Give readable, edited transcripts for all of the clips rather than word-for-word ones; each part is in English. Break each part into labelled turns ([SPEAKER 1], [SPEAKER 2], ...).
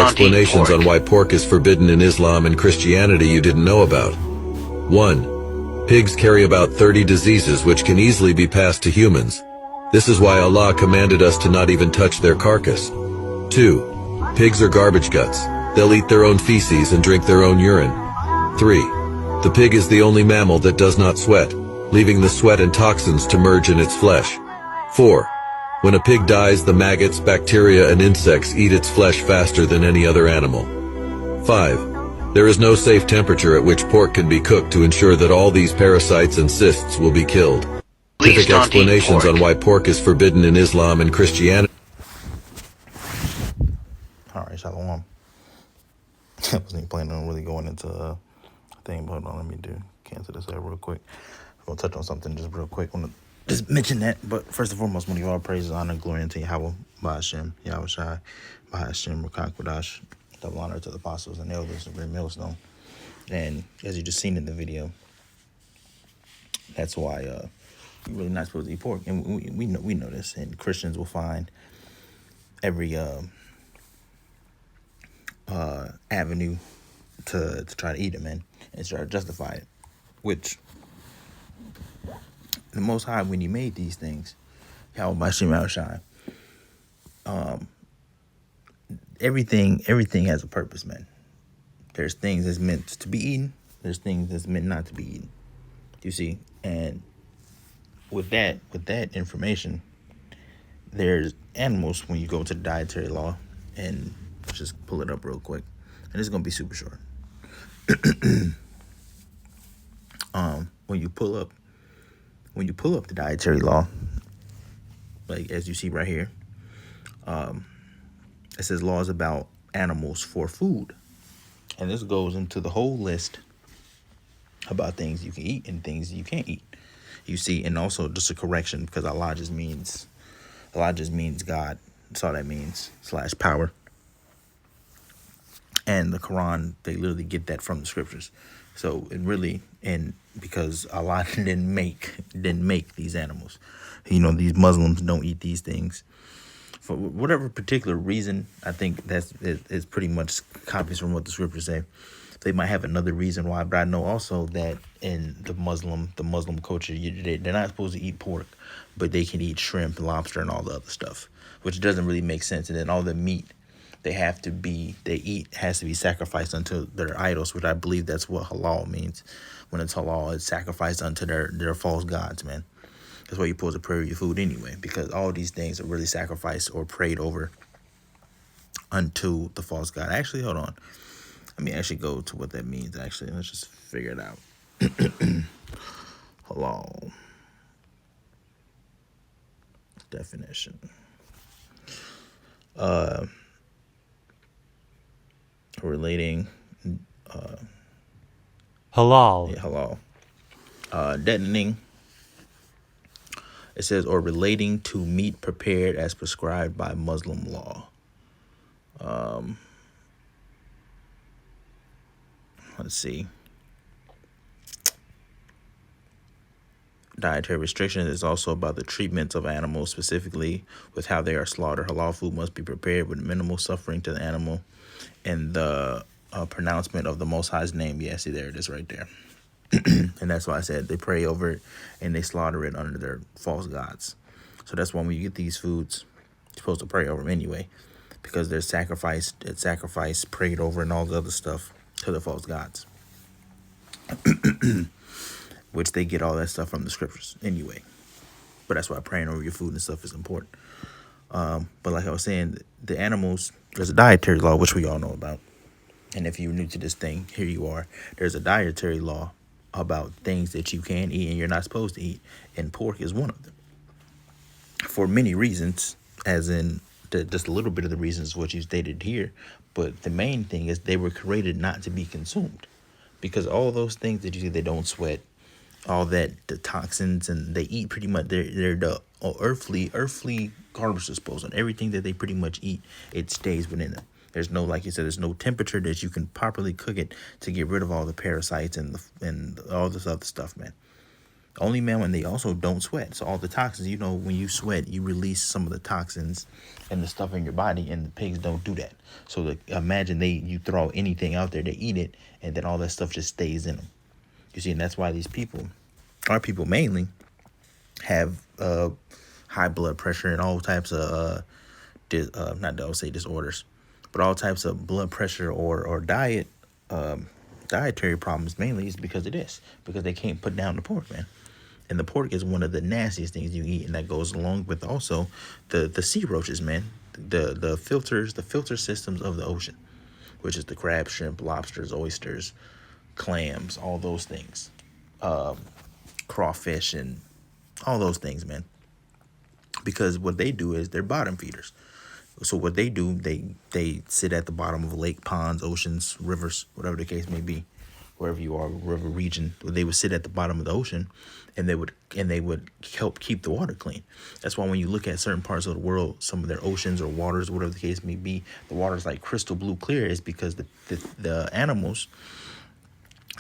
[SPEAKER 1] explanations on why pork is forbidden in Islam and Christianity you didn't know about. 1. Pigs carry about 30 diseases which can easily be passed to humans. This is why Allah commanded us to not even touch their carcass. 2. Pigs are garbage guts. They'll eat their own feces and drink their own urine. 3. The pig is the only mammal that does not sweat, leaving the sweat and toxins to merge in its flesh. 4. When a pig dies, the maggots, bacteria, and insects eat its flesh faster than any other animal. 5. There is no safe temperature at which pork can be cooked to ensure that all these parasites and cysts will be killed. Scientific explanations on why pork is forbidden in Islam and Christianity.
[SPEAKER 2] Alright, shalom. I wasn't planning on really going into a thing, but hold on, let me cancel this out real quick. I'm going to touch on something just real quick. Just mention that, but first and foremost, want to give all praises, honor, and glory unto Yahweh, Ba'ashem, Yahweh Shai, Ba'ashem, Rakak Quadash, double honor to the apostles and elders of Great Millstone. And as you just seen in the video, that's why you're really not supposed to eat pork. And we know this, and Christians will find every avenue to try to eat it, man, and try to justify it, which the Most High, when he made these things, Yahweh Ba'ashem, Yahweh Shai, everything has a purpose, man. There's things that's meant to be eaten. There's things that's meant not to be eaten. You see, and with that information, there's animals when you go to the dietary law, and just pull it up real quick, and it's gonna be super short. When you pull up the dietary law, like as you see right here, it says laws about animals for food. And this goes into the whole list about things you can eat and things you can't eat. You see, and also just a correction, because Allah just means God. That's all that means, / power. And the Quran, they literally get that from the scriptures. So it really, and because Allah didn't make these animals. You know, these Muslims don't eat these things for whatever particular reason. I think it's pretty much copies from what the scriptures say. They might have another reason why, but I know also that in the Muslim culture, they're not supposed to eat pork, but they can eat shrimp, lobster, and all the other stuff, which doesn't really make sense. And then all the meat has to be sacrificed unto their idols, which I believe that's what halal means. When it's halal, it's sacrificed unto their false gods, man. That's why you're supposed to pray over your food anyway, because all these things are really sacrificed or prayed over unto the false god. Actually, hold on. Let me actually go to what that means. Actually, let's just figure it out. Halal definition. Relating.
[SPEAKER 3] Halal.
[SPEAKER 2] Yeah, halal. Detonating. It says, or relating to meat prepared as prescribed by Muslim law. Let's see. Dietary restriction is also about the treatment of animals, specifically with how they are slaughtered. Halal food must be prepared with minimal suffering to the animal, and the pronouncement of the Most High's name. Yeah, see, there it is right there. And that's why I said they pray over it and they slaughter it under their false gods. So that's why when you get these foods, you're supposed to pray over them anyway, because they're sacrificed, prayed over, and all the other stuff to the false gods. Which they get all that stuff from the scriptures anyway. But that's why praying over your food and stuff is important. But like I was saying, the animals, there's a dietary law, which we all know about. And if you're new to this thing, here you are. There's a dietary law about things that you can eat and you're not supposed to eat. And pork is one of them. For many reasons, as in just a little bit of the reasons what you stated here. But the main thing is they were created not to be consumed. Because all those things that you see, they don't sweat, all that, the toxins, and they eat pretty much, they're the earthly garbage disposal. Everything that they pretty much eat, it stays within them. There's no, like you said, there's no temperature that you can properly cook it to get rid of all the parasites and all this other stuff, man. Only man when they also don't sweat. So all the toxins, when you sweat, you release some of the toxins and the stuff in your body, and the pigs don't do that. So imagine you throw anything out there, they eat it, and then all that stuff just stays in them. You see, and that's why these people, our people mainly, have high blood pressure and all types of not I would say disorders, but all types of blood pressure or dietary problems. Mainly is because of this, because they can't put down the pork, man. And the pork is one of the nastiest things you eat, and that goes along with also the sea roaches, man. The filter systems of the ocean, which is the crab, shrimp, lobsters, oysters, clams, all those things, crawfish, and all those things, man. Because what they do is they're bottom feeders. So what they do, they sit at the bottom of lake, ponds, oceans, rivers, whatever the case may be, wherever you are, river region. They would sit at the bottom of the ocean, and they would help keep the water clean. That's why when you look at certain parts of the world, some of their oceans or waters, whatever the case may be, the water's like crystal blue clear, is because the animals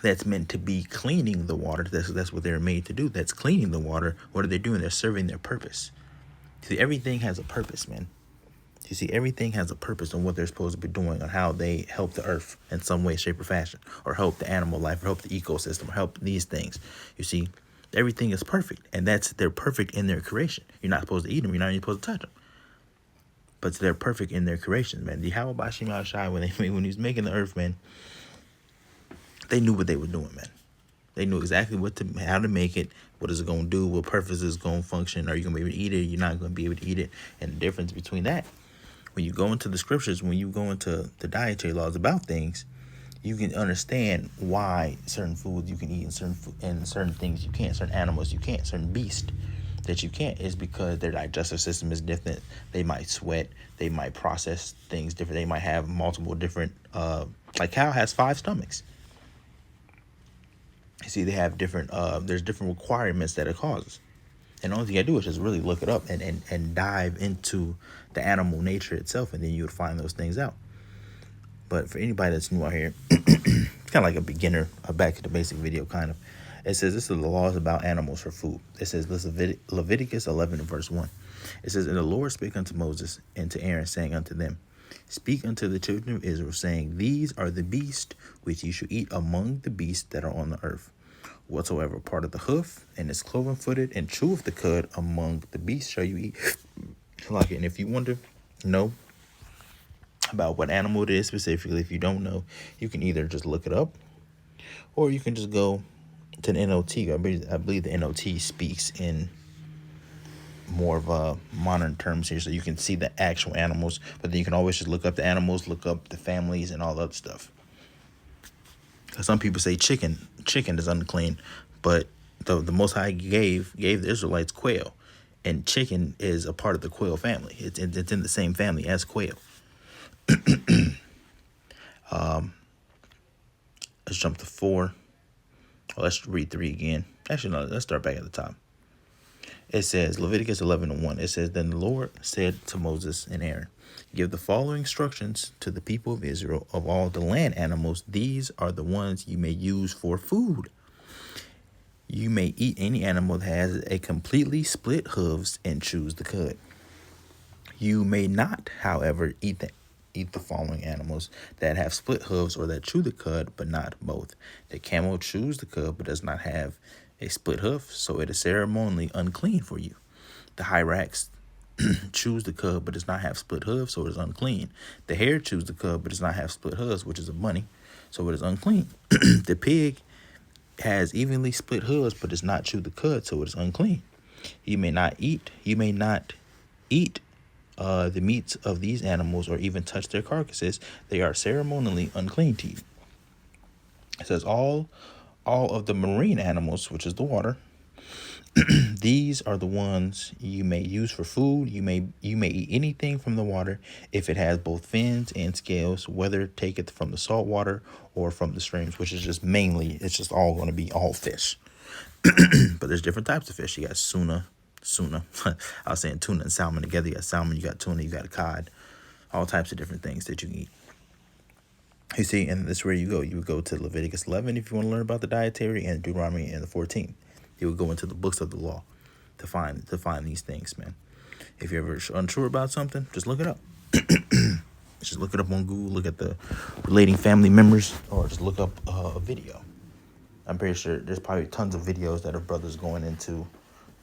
[SPEAKER 2] that's meant to be cleaning the water, that's what they're made to do. That's cleaning the water. What are they doing? They're serving their purpose. See, everything has a purpose, man. You see, everything has a purpose on what they're supposed to be doing, on how they help the earth in some way, shape, or fashion, or help the animal life, or help the ecosystem, or help these things. You see, everything is perfect, and they're perfect in their creation. You're not supposed to eat them. You're not even supposed to touch them. But they're perfect in their creation, man. The Yahweh Bashim Al-Shai, when he was making the earth, man, they knew what they were doing, man. They knew exactly how to make it, what is it going to do, what purpose is going to function. Are you going to be able to eat it? You're not going to be able to eat it. And the difference between that, when you go into the scriptures, when you go into the dietary laws about things, you can understand why certain foods you can eat and certain things you can't, certain animals you can't, certain beasts that you can't, is because their digestive system is different. They might sweat. They might process things different. They might have multiple different, like cow has 5 stomachs. You see, they have different, there's different requirements that it causes. And the only thing I do is just really look it up and dive into the animal nature itself, and then you would find those things out. But for anybody that's new out here, it's kind of like a beginner, a back to the basic video kind of. It says this is the laws about animals for food. It says Leviticus 11 and verse 1. It says, and the Lord spake unto Moses and to Aaron, saying unto them, speak unto the children of Israel, saying, these are the beasts which ye shall eat among the beasts that are on the earth. Whatsoever part of the hoof and is cloven-footed and cheweth the cud among the beasts shall you eat. Like it. And if you want to know about what animal it is specifically, if you don't know, you can either just look it up, or you can just go to the NOT. I believe the NOT speaks in more of a modern terms here, so you can see the actual animals. But then you can always just look up the animals, look up the families, and all that stuff. Some people say chicken is unclean, but the Most High gave the Israelites quail, and chicken is a part of the quail family. It's in the same family as quail. Let's jump to 4. Let's read 3 again. Actually, no, let's start back at the top. It says, Leviticus 11 and 1. It says, then the Lord said to Moses and Aaron, give the following instructions to the people of Israel. Of all the land animals, these are the ones you may use for food. You may eat any animal that has a completely split hooves and chews the cud. You may not, however, eat the following animals that have split hooves or that chew the cud, but not both. The camel chews the cud, but does not have a split hoof, so it is ceremonially unclean for you. The hyrax chews the cud, but does not have split hooves, so it is unclean. The hare chews the cud, but does not have split hooves, which is a bunny, so it is unclean. The pig has evenly split hooves, but does not chew the cud, so it is unclean. You may not eat the meats of these animals, or even touch their carcasses. They are ceremonially unclean to you. It says all of the marine animals, which is the water, these are the ones you may use for food. You may eat anything from the water if it has both fins and scales, whether taketh from the salt water or from the streams, which is just mainly, it's just all going to be all fish. But there's different types of fish. You got tuna. I was saying tuna and salmon together. You got salmon, you got tuna, you got cod, all types of different things that you can eat. You see, and this is where you go. You would go to Leviticus 11 if you want to learn about the dietary, and Deuteronomy and the 14. You would go into the books of the law to find these things, man. If you're ever unsure about something, just look it up. Just look it up on Google. Look at the relating family members, or just look up a video. I'm pretty sure there's probably tons of videos that are brothers going into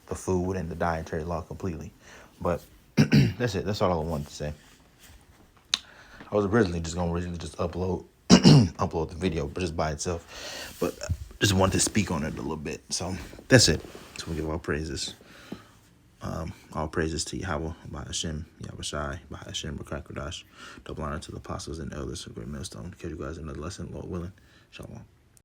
[SPEAKER 2] the food and the dietary law completely. But that's it. That's all I wanted to say. I was originally just gonna upload upload the video, but just by itself. But just wanted to speak on it a little bit. So that's it. So we give all praises to Yahweh, by Hashem, Yahweh Shai, by Hashem, B'Kai Kodash. Double honor to the apostles and elders of Great Millstone. Catch you guys in another lesson, Lord willing. Shalom.